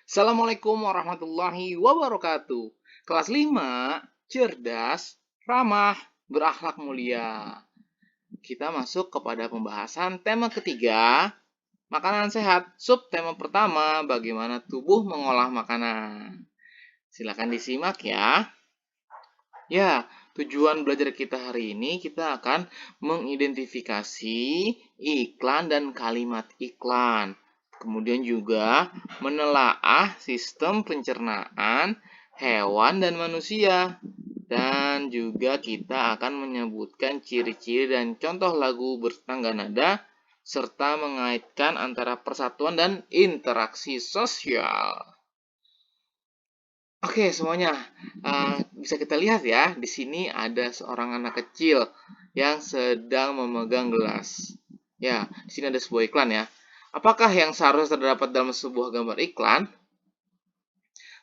Assalamualaikum warahmatullahi wabarakatuh. Kelas 5, cerdas, ramah, berakhlak mulia. Kita masuk kepada pembahasan tema ketiga, makanan sehat. Subtema pertama, bagaimana tubuh mengolah makanan. Silakan disimak ya. Ya, tujuan belajar kita hari ini kita akan mengidentifikasi iklan dan kalimat iklan. Kemudian juga menelaah sistem pencernaan hewan dan manusia. Dan juga kita akan menyebutkan ciri-ciri dan contoh lagu bertangga nada serta mengaitkan antara persatuan dan interaksi sosial. Oke, semuanya. Bisa kita lihat ya, di sini ada seorang anak kecil yang sedang memegang gelas. Ya, di sini ada sebuah iklan ya. Apakah yang seharusnya terdapat dalam sebuah gambar iklan?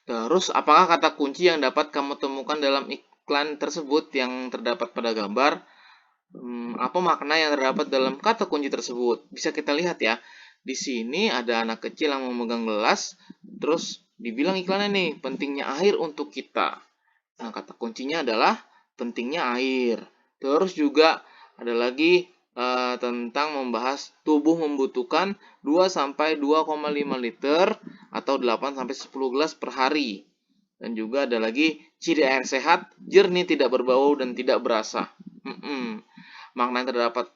Terus, apakah kata kunci yang dapat kamu temukan dalam iklan tersebut yang terdapat pada gambar? Apa makna yang terdapat dalam kata kunci tersebut? Bisa kita lihat ya. Di sini ada anak kecil yang memegang gelas, terus dibilang iklannya nih, pentingnya air untuk kita. Nah, kata kuncinya adalah pentingnya air. Terus juga ada lagi tentang membahas tubuh membutuhkan 2 sampai 2,5 liter atau 8 sampai 10 gelas per hari. Dan juga ada lagi ciri air sehat, jernih, tidak berbau dan tidak berasa. Makna yang terdapat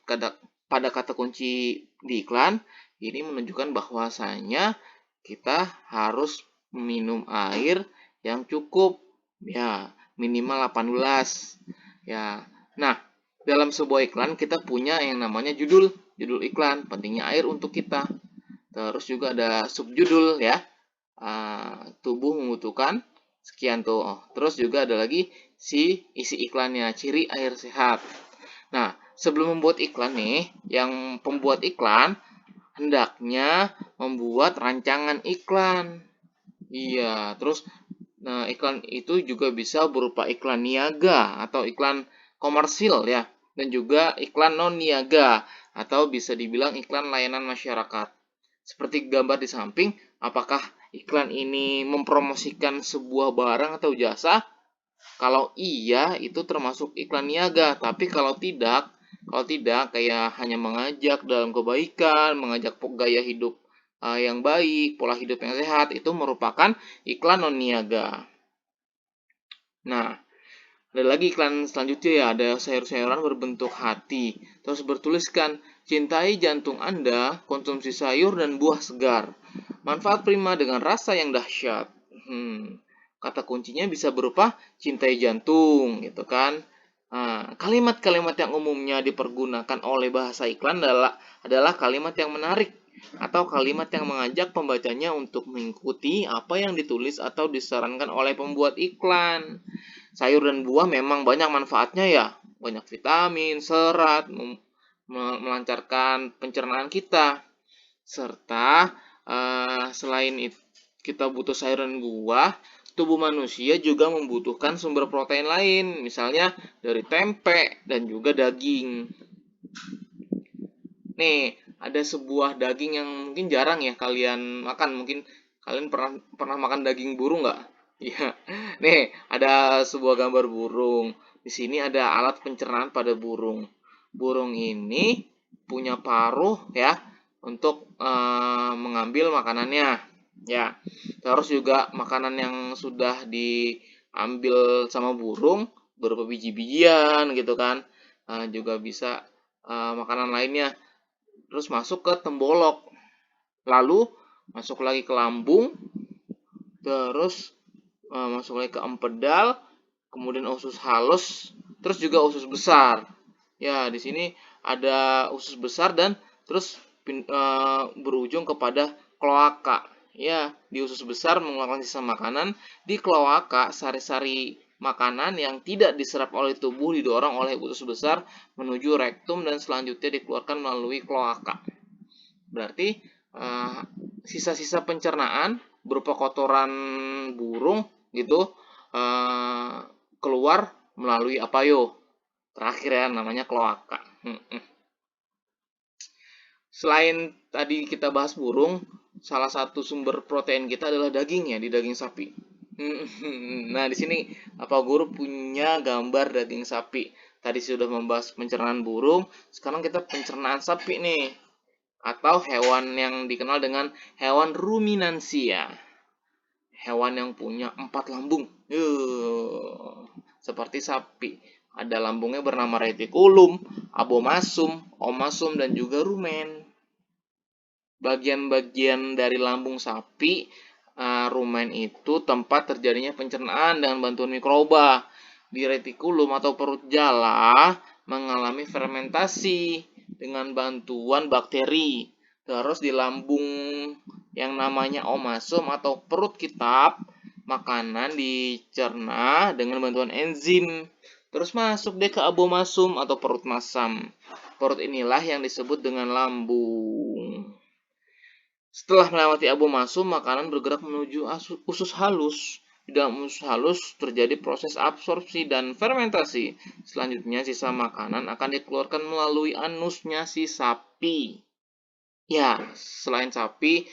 pada kata kunci di iklan ini menunjukkan bahwasanya kita harus minum air yang cukup, ya, minimal 18. Ya. Nah, dalam sebuah iklan kita punya yang namanya judul iklan, pentingnya air untuk kita. Terus juga ada subjudul ya. Tubuh membutuhkan sekian tuh. Terus juga ada lagi si isi iklannya, ciri air sehat. Nah, sebelum membuat iklan nih, yang pembuat iklan hendaknya membuat rancangan iklan. Iya, terus iklan itu juga bisa berupa iklan niaga atau iklan komersil ya, dan juga iklan non niaga atau bisa dibilang iklan layanan masyarakat. Seperti gambar di samping, apakah iklan ini mempromosikan sebuah barang atau jasa? Kalau iya, itu termasuk iklan niaga. Tapi kalau tidak kayak hanya mengajak dalam kebaikan, mengajak gaya hidup yang baik, pola hidup yang sehat, itu merupakan iklan non niaga. Nah, ada lagi iklan selanjutnya ya, ada sayur-sayuran berbentuk hati. Terus bertuliskan, cintai jantung Anda, konsumsi sayur dan buah segar. Manfaat prima dengan rasa yang dahsyat. Kata kuncinya bisa berupa cintai jantung, gitu kan. Kalimat-kalimat yang umumnya dipergunakan oleh bahasa iklan adalah kalimat yang menarik atau kalimat yang mengajak pembacanya untuk mengikuti apa yang ditulis atau disarankan oleh pembuat iklan. Sayur dan buah memang banyak manfaatnya ya, banyak vitamin, serat, melancarkan pencernaan kita. Serta selain itu kita butuh sayur dan buah, tubuh manusia juga membutuhkan sumber protein lain, misalnya dari tempe dan juga daging. Nih, ada sebuah daging yang mungkin jarang ya kalian makan. Mungkin kalian pernah makan daging burung nggak? Iya. Nih, ada sebuah gambar burung. Di sini ada alat pencernaan pada burung. Burung ini punya paruh ya untuk mengambil makanannya. Ya. Terus juga makanan yang sudah diambil sama burung berupa biji-bijian gitu kan. Juga bisa makanan lainnya terus masuk ke tembolok, lalu masuk lagi ke lambung, terus masuk lagi ke empedal, kemudian usus halus, terus juga usus besar. Ya, di sini ada usus besar dan terus berujung kepada kloaka. Ya, di usus besar mengeluarkan sisa makanan, di kloaka sari-sari makanan yang tidak diserap oleh tubuh didorong oleh usus besar menuju rektum dan selanjutnya dikeluarkan melalui kloaka. Berarti sisa-sisa pencernaan berupa kotoran burung gitu keluar melalui apa yo? Terakhir ya namanya kloaka. Selain tadi kita bahas burung, salah satu sumber protein kita adalah daging ya, di daging sapi. Nah, di sini apa guru punya gambar daging sapi. Tadi sudah membahas pencernaan burung, sekarang kita pencernaan sapi nih, atau hewan yang dikenal dengan hewan ruminansia. Hewan yang punya 4 lambung. Seperti sapi. Ada lambungnya bernama retikulum, abomasum, omasum, dan juga rumen. Bagian-bagian dari lambung sapi, rumen itu tempat terjadinya pencernaan dengan bantuan mikroba. Di retikulum atau perut jala mengalami fermentasi dengan bantuan bakteri. Terus di lambung yang namanya omasum atau perut kitab, makanan dicerna dengan bantuan enzim. Terus masuk deh ke abomasum atau perut masam. Perut inilah yang disebut dengan lambung. Setelah melewati abomasum, makanan bergerak menuju usus halus. Di dalam usus halus terjadi proses absorpsi dan fermentasi. Selanjutnya sisa makanan akan dikeluarkan melalui anusnya si sapi. Ya, selain sapi,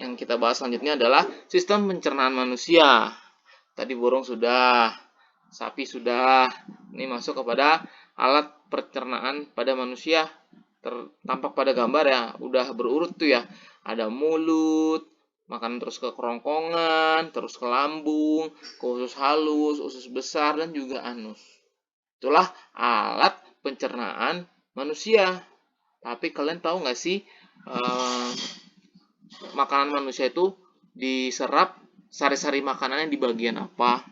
yang kita bahas selanjutnya adalah sistem pencernaan manusia. Tadi burung sudah, sapi sudah. Ini masuk kepada alat pencernaan pada manusia. Tampak pada gambar ya, udah berurut tuh ya. Ada mulut, makan terus ke kerongkongan, terus ke lambung, ke usus halus, usus besar, dan juga anus. Itulah alat pencernaan manusia. Tapi kalian tahu nggak sih, makanan manusia itu diserap sari-sari makanannya di bagian apa?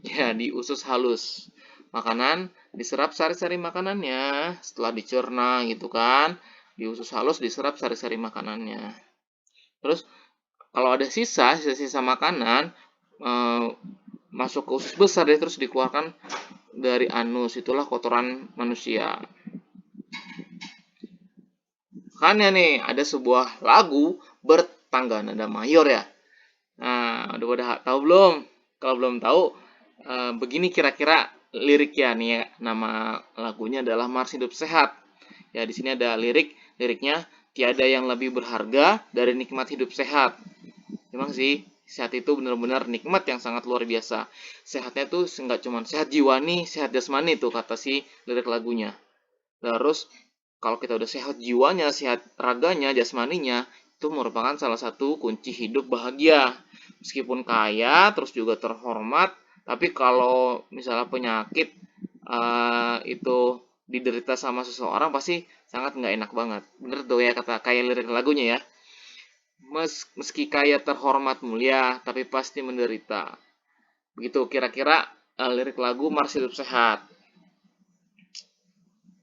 Ya, di usus halus. Makanan diserap sari-sari makanannya setelah dicerna gitu kan. Di usus halus diserap sari-sari makanannya. Terus kalau ada sisa makanan masuk ke usus besar dia terus dikeluarkan dari anus. Itulah kotoran manusia. Makanya nih ada sebuah lagu bertangga nada mayor ya. Nah, udah pada tahu belum? Kalau belum tahu, begini kira-kira liriknya nih ya. Nama lagunya adalah Mars Hidup Sehat. Ya, di sini ada liriknya tiada yang lebih berharga dari nikmat hidup sehat. Memang sih, sehat itu benar-benar nikmat yang sangat luar biasa. Sehatnya tuh nggak cuma sehat jiwa nih, sehat jasmani tuh kata si lirik lagunya. Terus kalau kita udah sehat jiwanya, sehat raganya, jasmaninya, itu merupakan salah satu kunci hidup bahagia. Meskipun kaya, terus juga terhormat, tapi kalau misalnya penyakit itu diderita sama seseorang pasti sangat nggak enak banget. Bener tuh ya kata kayak lirik lagunya ya. Meski kaya terhormat mulia, tapi pasti menderita. Begitu kira-kira lirik lagu Mars Hidup Sehat.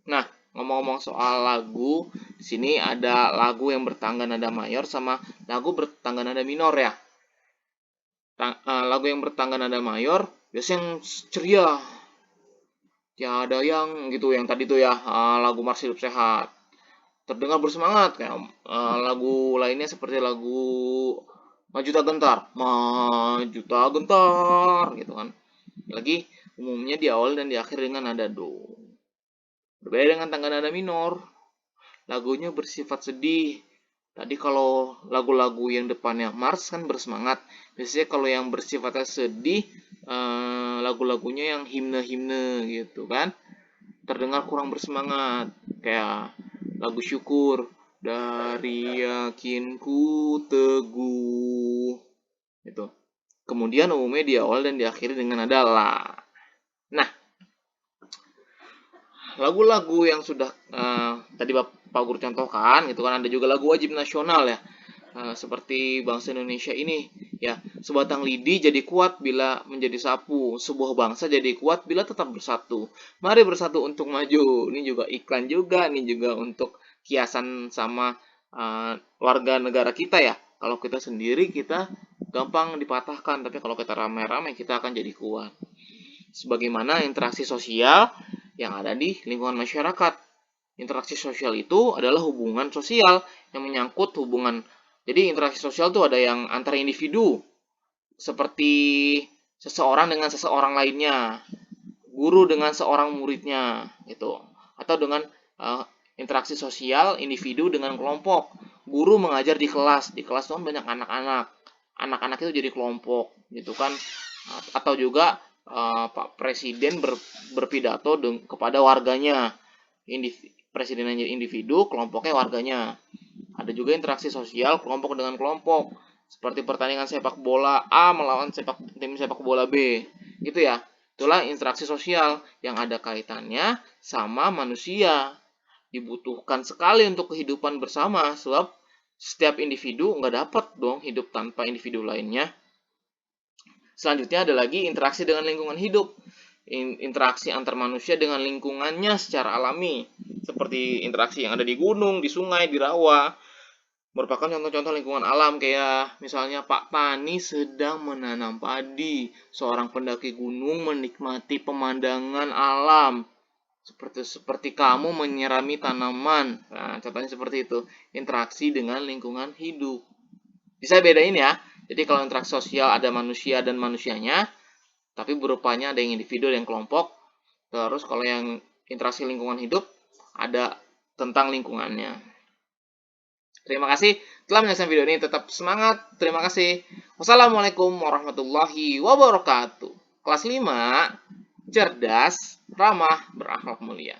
Nah, ngomong-ngomong soal lagu, di sini ada lagu yang bertangga nada mayor sama lagu bertangga nada minor ya. Lagu yang bertangga nada mayor biasanya yang ceria. Tiada yang gitu yang tadi tuh ya, lagu Mars Hidup Sehat. Terdengar bersemangat kayak lagu lainnya seperti lagu Maju Tak Gentar, Maju Tak Gentar gitu kan. Lagi umumnya di awal dan di akhir dengan nada do. Berbeda dengan tangga nada minor, lagunya bersifat sedih. Tadi kalau lagu-lagu yang depannya Mars kan bersemangat. Biasanya kalau yang bersifatnya sedih, lagu-lagunya yang himne-himne gitu kan. Terdengar kurang bersemangat. Kayak lagu syukur. Dari yakinku teguh. Itu. Kemudian umumnya di awal dan diakhiri dengan nada la. Nah, lagu-lagu yang sudah tadi Pak Guru contohkan gitu kan, ada juga lagu wajib nasional ya, seperti bangsa Indonesia ini ya, sebatang lidi jadi kuat bila menjadi sapu, sebuah bangsa jadi kuat bila tetap bersatu, mari bersatu untuk maju. Ini juga iklan juga, ini juga untuk kiasan sama warga negara kita ya. Kalau kita sendiri kita gampang dipatahkan, tapi kalau kita rame-rame kita akan jadi kuat. Sebagaimana interaksi sosial yang ada di lingkungan masyarakat. Interaksi sosial itu adalah hubungan sosial yang menyangkut hubungan. Jadi interaksi sosial itu ada yang antara individu, seperti seseorang dengan seseorang lainnya, guru dengan seorang muridnya, gitu. Atau dengan interaksi sosial individu dengan kelompok, guru mengajar di kelas itu kan banyak anak-anak. Anak-anak itu jadi kelompok gitu kan. Atau juga Pak Presiden berpidato kepada warganya. Presidennya individu, kelompoknya warganya. Ada juga interaksi sosial kelompok dengan kelompok, seperti pertandingan sepak bola A melawan tim sepak bola B. Gitu ya. Itulah interaksi sosial yang ada kaitannya sama manusia. Dibutuhkan sekali untuk kehidupan bersama, sebab setiap individu nggak dapat dong hidup tanpa individu lainnya. Selanjutnya ada lagi interaksi dengan lingkungan hidup. Interaksi antar manusia dengan lingkungannya secara alami. Seperti interaksi yang ada di gunung, di sungai, di rawa. Merupakan contoh-contoh lingkungan alam, kayak misalnya Pak Tani sedang menanam padi. Seorang pendaki gunung menikmati pemandangan alam. Seperti kamu menyirami tanaman. Nah, contohnya seperti itu. Interaksi dengan lingkungan hidup. Bisa bedain ya. Jadi kalau interaksi sosial ada manusia dan manusianya, tapi berupanya ada yang individu dan kelompok. Terus kalau yang interaksi lingkungan hidup, ada tentang lingkungannya. Terima kasih telah menyaksikan video ini. Tetap semangat. Terima kasih. Wassalamualaikum warahmatullahi wabarakatuh. Kelas 5, cerdas, ramah, berakhlak mulia.